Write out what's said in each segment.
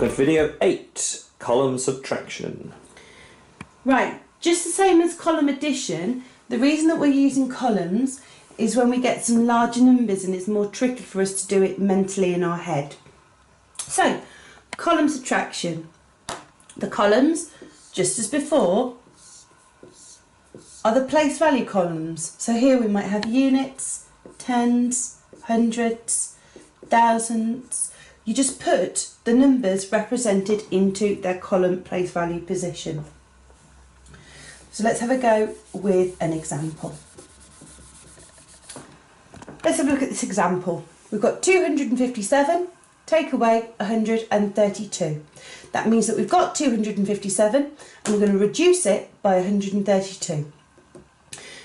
look at video 8, column subtraction. Right, just the same as column addition, the reason that we're using columns is when we get some larger numbers and it's more tricky for us to do it mentally in our head. So, column subtraction. The columns, just as before, are the place value columns. So here we might have units, tens, hundreds, thousands. You just put the numbers represented into their column place value position. So let's have a go with an example. Let's have a look at this example. We've got 257, take away 132. That means that we've got 257 and we're going to reduce it by 132.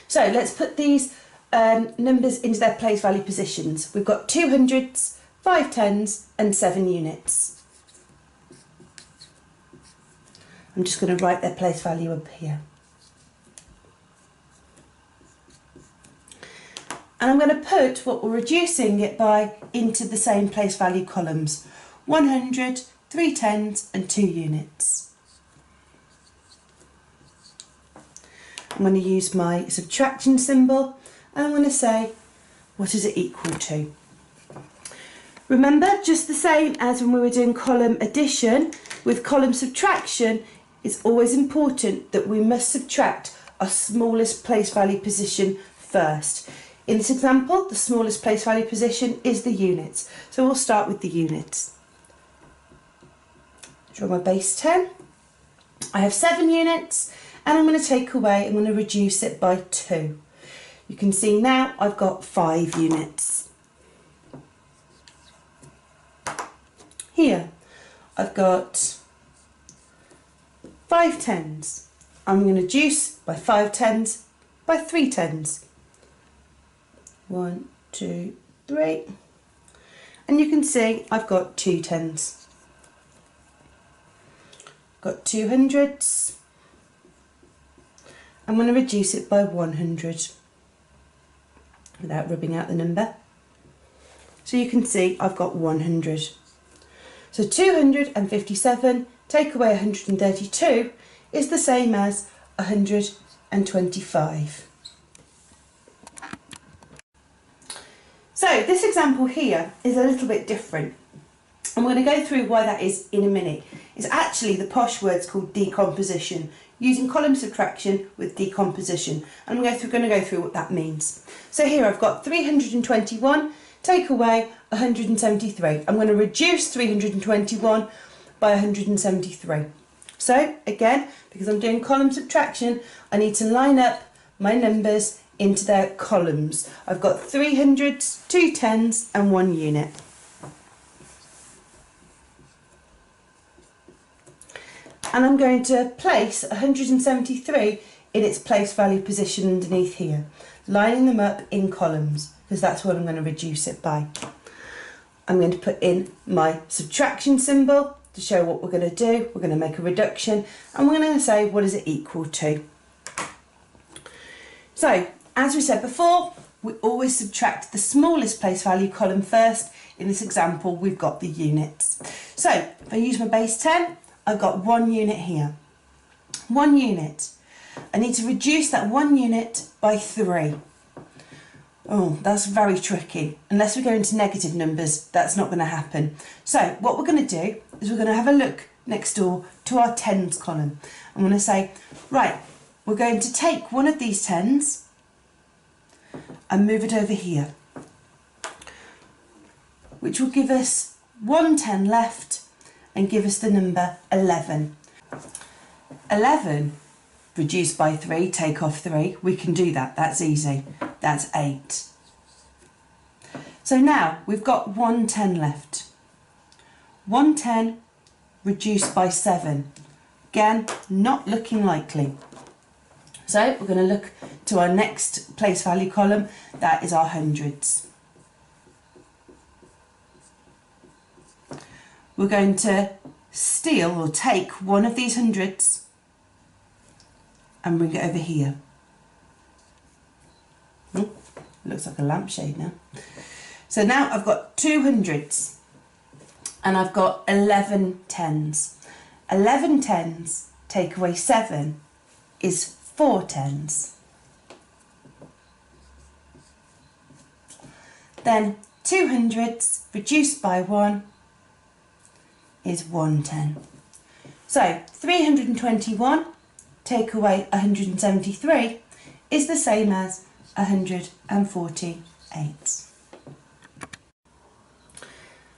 So let's put these numbers into their place value positions. We've got 2 hundreds, 5 tens and 7 units. I'm just going to write their place value up here. And I'm going to put what we're reducing it by into the same place value columns. 100, 3 tens and 2 units. I'm going to use my subtraction symbol and I'm going to say, what is it equal to? Remember, just the same as when we were doing column addition, with column subtraction, it's always important that we must subtract our smallest place value position first. In this example, the smallest place value position is the units. So we'll start with the units. Draw my base 10. I have 7 units and I'm going to take away, I'm going to reduce it by 2. You can see now I've got 5 units. Here I've got 5 tens. I'm going to reduce by 5 tens by 3 tens. 1, 2, 3, and you can see I've got 2 tens. Got 2 hundreds. I'm going to reduce it by 100 without rubbing out the number. So you can see I've got 100. So 257 take away 132 is the same as 125. So this example here is a little bit different. I'm going to go through why that is in a minute. It's actually the posh words called decomposition, using column subtraction with decomposition. And I'm going to go through what that means. So here I've got 321, take away 173. I'm going to reduce 321 by 173. So again, because I'm doing column subtraction, I need to line up my numbers into their columns. I've got 3 hundreds, 2 tens and 1 unit. And I'm going to place 173 in its place value position underneath here, lining them up in columns because that's what I'm going to reduce it by. I'm going to put in my subtraction symbol to show what we're going to do. We're going to make a reduction and we're going to say what is it equal to. So, as we said before, we always subtract the smallest place value column first. In this example, we've got the units. So, if I use my base 10, I've got 1 unit here. 1 unit. I need to reduce that 1 unit by 3. Oh, that's very tricky. Unless we go into negative numbers, that's not going to happen. So, what we're going to do is we're going to have a look next door to our tens column. I'm going to say, right, we're going to take one of these tens and move it over here, which will give us 1 10 left and give us the number 11. 11 reduced by 3, take off 3, we can do that, that's easy, that's 8. So now we've got 1 10 left. 1 10 reduced by 7, again not looking likely. So we're going to look to our next place value column, that is our hundreds. We're going to steal or take one of these hundreds and bring it over here. Looks like a lampshade now. So now I've got 2 hundreds. and I've got 11 tens. 11 tens take away 7 is 4 tens. Then 2 hundredths reduced by 1 is 1 10. So 321 take away 173 is the same as 148.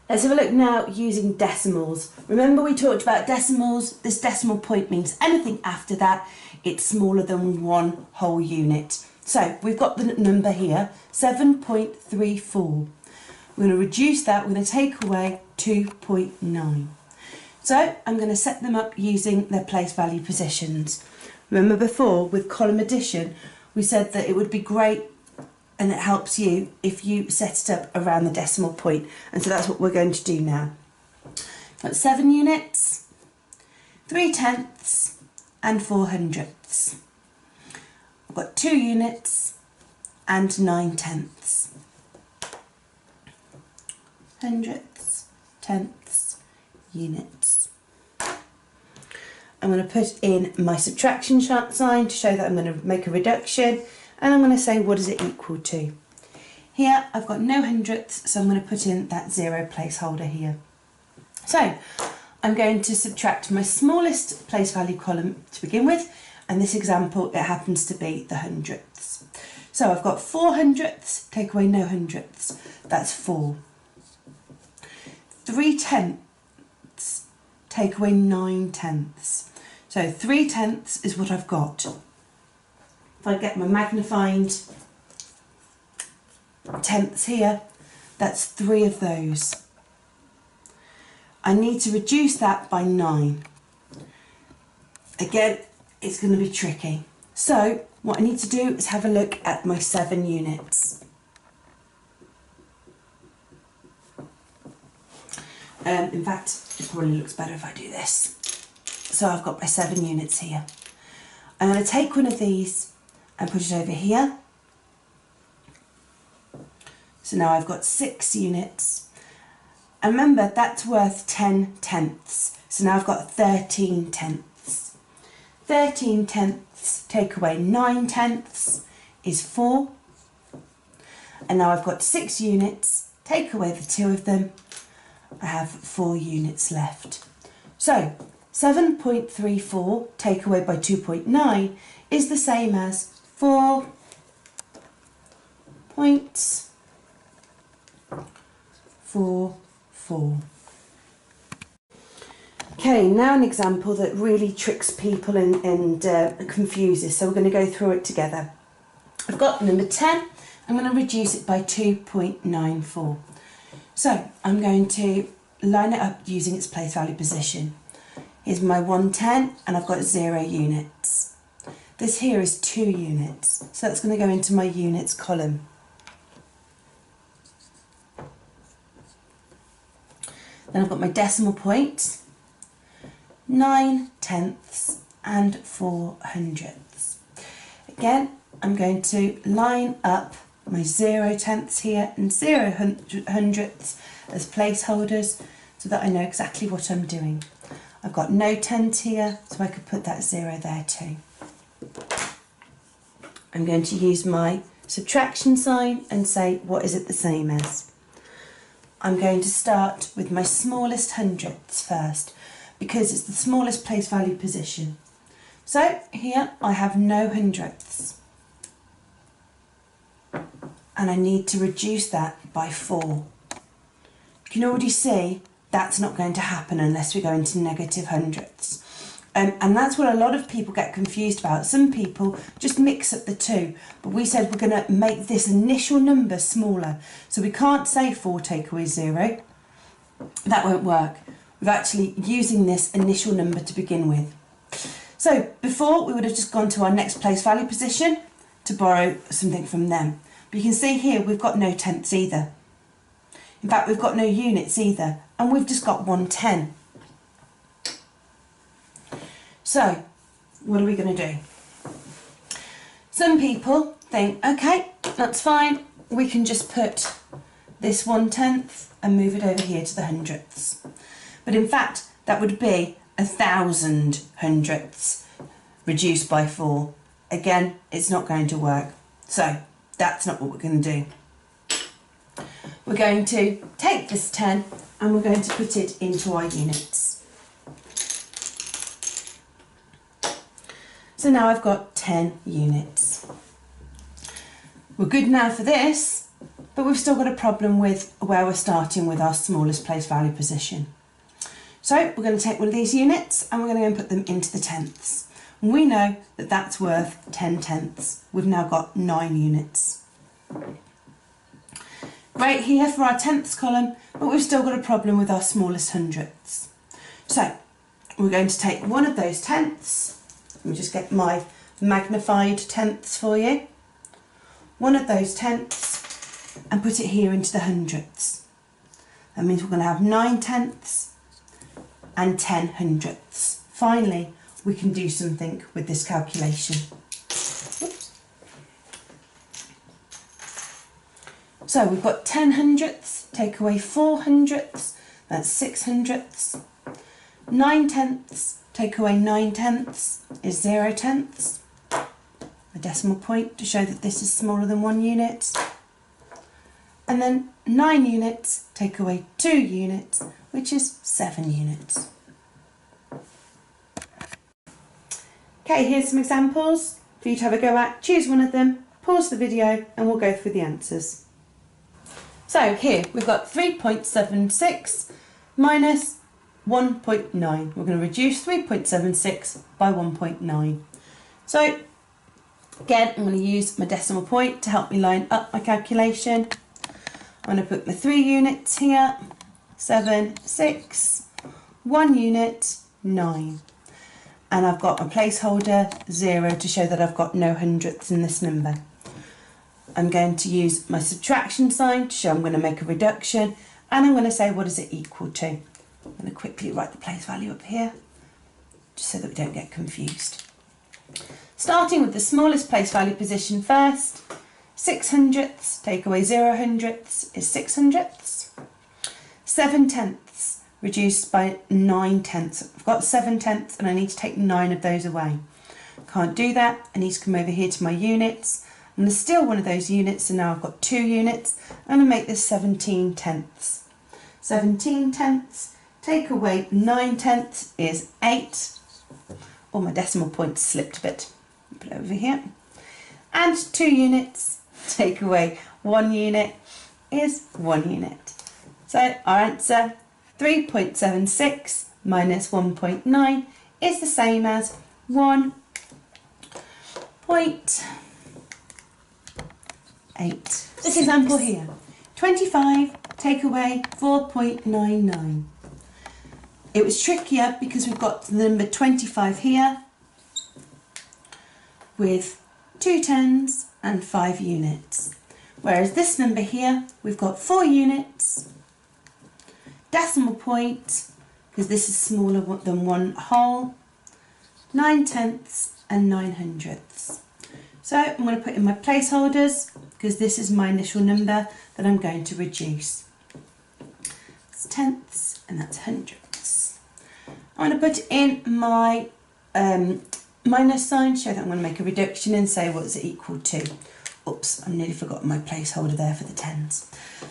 Let's have a look now using decimals. Remember we talked about decimals. This decimal point means anything after that, it's smaller than 1 whole unit. So we've got the number here, 7.34. We're going to reduce that, we're going to take away 2.9. So I'm going to set them up using their place value positions. Remember before with column addition, we said that it would be great and it helps you if you set it up around the decimal point. And so that's what we're going to do now. Got 7 units, 3 tenths and 4 hundredths. I've got 2 units and 9 tenths. Hundredths, tenths, units. I'm going to put in my subtraction sign to show that I'm going to make a reduction, and I'm going to say what is it equal to. Here I've got no hundredths, so I'm going to put in that 0 placeholder here. So I'm going to subtract my smallest place value column to begin with, and this example it happens to be the hundredths. So I've got 4 hundredths, take away no hundredths, that's 4. 3 tenths, take away 9 tenths. So 3 tenths is what I've got. If I get my magnifying tenths here, that's 3 of those. I need to reduce that by 9. Again, it's going to be tricky. So what I need to do is have a look at my 7 units. In fact, it probably looks better if I do this. So I've got my 7 units here. I'm going to take one of these and put it over here. So now I've got 6 units. And remember, that's worth 10 tenths. So now I've got 13 tenths. 13 tenths take away 9 tenths is 4. And now I've got 6 units, take away the 2 of them, I have 4 units left. So 7.34 take away by 2.9 is the same as 4.44. Okay, now an example that really tricks people and confuses, so we're going to go through it together. I've got number 10, I'm going to reduce it by 2.94. So I'm going to line it up using its place value position. Here's my 110 and I've got 0 units. This here is 2 units, so that's going to go into my units column. Then I've got my decimal point, 9 tenths and 4 hundredths. Again, I'm going to line up my 0 tenths here and 0 hundredths as placeholders so that I know exactly what I'm doing. I've got no tenths here, so I could put that 0 there too. I'm going to use my subtraction sign and say what is it the same as. I'm going to start with my smallest hundredths first because it's the smallest place value position. So here I have no hundredths. And I need to reduce that by 4. You can already see that's not going to happen unless we go into negative hundredths. And that's what a lot of people get confused about. Some people just mix up the two, but we said we're going to make this initial number smaller. So we can't say 4 take away 0. That won't work. We're actually using this initial number to begin with. So before we would have just gone to our next place value position to borrow something from them. But you can see here we've got no tenths either. In fact, we've got no units either, and we've just got 110. So, what are we going to do? Some people think, okay, that's fine, we can just put this 1/10 and move it over here to the hundredths. but in fact that would be 1,000 hundredths reduced by 4. Again, it's not going to work. So that's not what we're going to do. We're going to take this 10 and we're going to put it into our units. So now I've got 10 units. We're good now for this, but we've still got a problem with where we're starting with our smallest place value position. So we're going to take one of these units and we're going to go and put them into the tenths. And we know that that's worth 10 tenths. We've now got 9 units. Great here for our tenths column, but we've still got a problem with our smallest hundredths. So we're going to take one of those tenths. Let me just get my magnified tenths for you. One of those tenths and put it here into the hundredths. That means we're going to have 9 tenths and 10 hundredths. Finally, we can do something with this calculation. Oops. So we've got 10 hundredths, take away 4 hundredths, that's 6 hundredths. 9 tenths, take away 9 tenths is 0 tenths. A decimal point to show that this is smaller than 1 unit. And then 9 units, take away 2 units, which is 7 units. Okay, here's some examples for you to have a go at. Choose one of them, pause the video, and we'll go through the answers. So here we've got 3.76 minus 1.9. We're going to reduce 3.76 by 1.9. So again, I'm going to use my decimal point to help me line up my calculation. I'm going to put my 3 units here, 7, 6, 1 unit, 9. And I've got my placeholder 0 to show that I've got no hundredths in this number. I'm going to use my subtraction sign to show I'm going to make a reduction, and I'm going to say what is it equal to. I'm going to quickly write the place value up here, just so that we don't get confused. Starting with the smallest place value position first, 6 hundredths, take away 0 hundredths is 6 hundredths. 7 tenths, reduced by 9 tenths. I've got 7 tenths and I need to take 9 of those away. Can't do that, I need to come over here to my units. I'm going to steal one of those units, so now I've got 2 units. I'm going to make this 17 tenths. 17 tenths, take away 9 tenths is 8. Oh, my decimal point slipped a bit. Put it over here. And 2 units, take away 1 unit is 1 unit. So our answer, 3.76 minus 1.9 is the same as 1.8. This example here, 25 take away 4.99. It was trickier because we've got the number 25 here with 2 tens and 5 units. Whereas this number here, we've got 4 units, decimal point, because this is smaller than 1 whole, 9 tenths and 9 hundredths. So I'm going to put in my placeholders, because this is my initial number that I'm going to reduce. It's tenths and that's hundredths. I'm going to put in my minus sign, show that I'm going to make a reduction and say what is it equal to. Oops, I nearly forgot my placeholder there for the tens.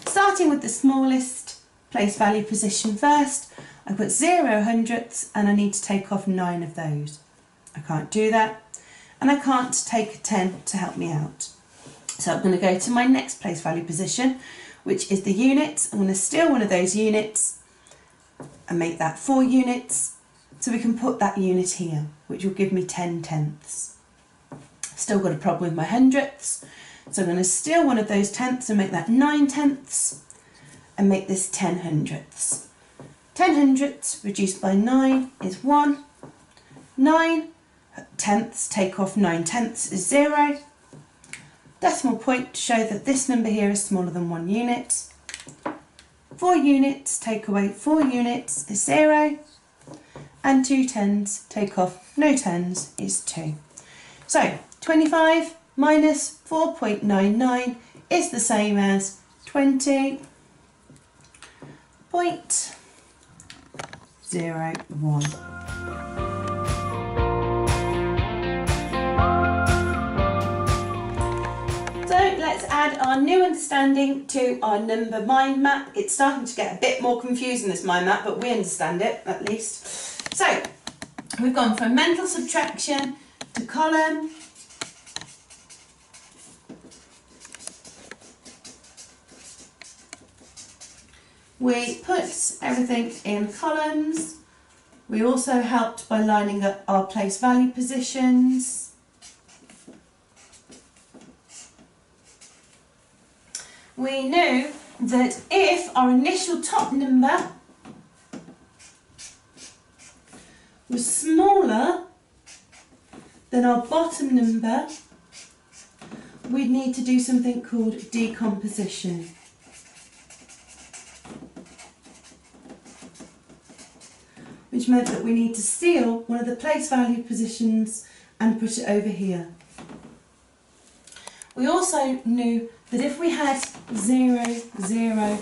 Starting with the smallest place value position first, I put 0 hundredths and I need to take off 9 of those. I can't do that, and I can't take a 10 to help me out. So I'm going to go to my next place value position, which is the units. I'm going to steal one of those units and make that 4 units, so we can put that unit here, which will give me 10 tenths. Still got a problem with my hundredths, so I'm going to steal one of those tenths and make that 9 tenths and make this 10 hundredths. 10 hundredths reduced by 9 is 1. 9 tenths, take off 9 tenths is 0. Decimal point to show that this number here is smaller than 1 unit. 4 units, take away 4 units is 0. And 2 tens, take off no tens is 2. So 25 minus 4.99 is the same as 20.99. 0, 1. So let's add our new understanding to our number mind map. It's starting to get a bit more confusing, this mind map, but we understand it at least. So we've gone from mental subtraction to column. We put everything in columns. We also helped by lining up our place value positions. We knew that if our initial top number was smaller than our bottom number, we'd need to do something called decomposition. Which meant that we need to steal one of the place value positions and put it over here. We also knew that if we had 0, 0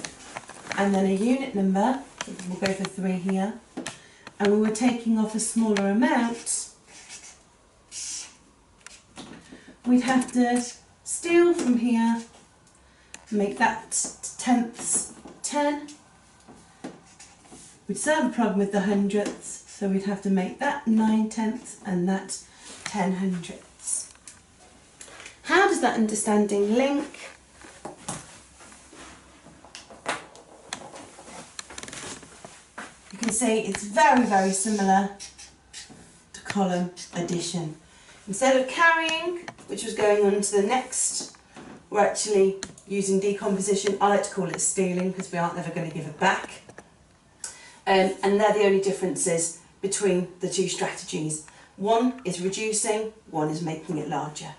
and then a unit number, we'll go for 3 here, and we were taking off a smaller amount, we'd have to steal from here, make that tenths 10. We'd still have a problem with the hundredths, so we'd have to make that 9 tenths and that 10 hundredths. How does that understanding link? You can see it's very, very similar to column addition. Instead of carrying, which was going on to the next, we're actually using decomposition. I like to call it stealing because we aren't ever going to give it back. And they're the only differences between the two strategies. One is reducing, one is making it larger.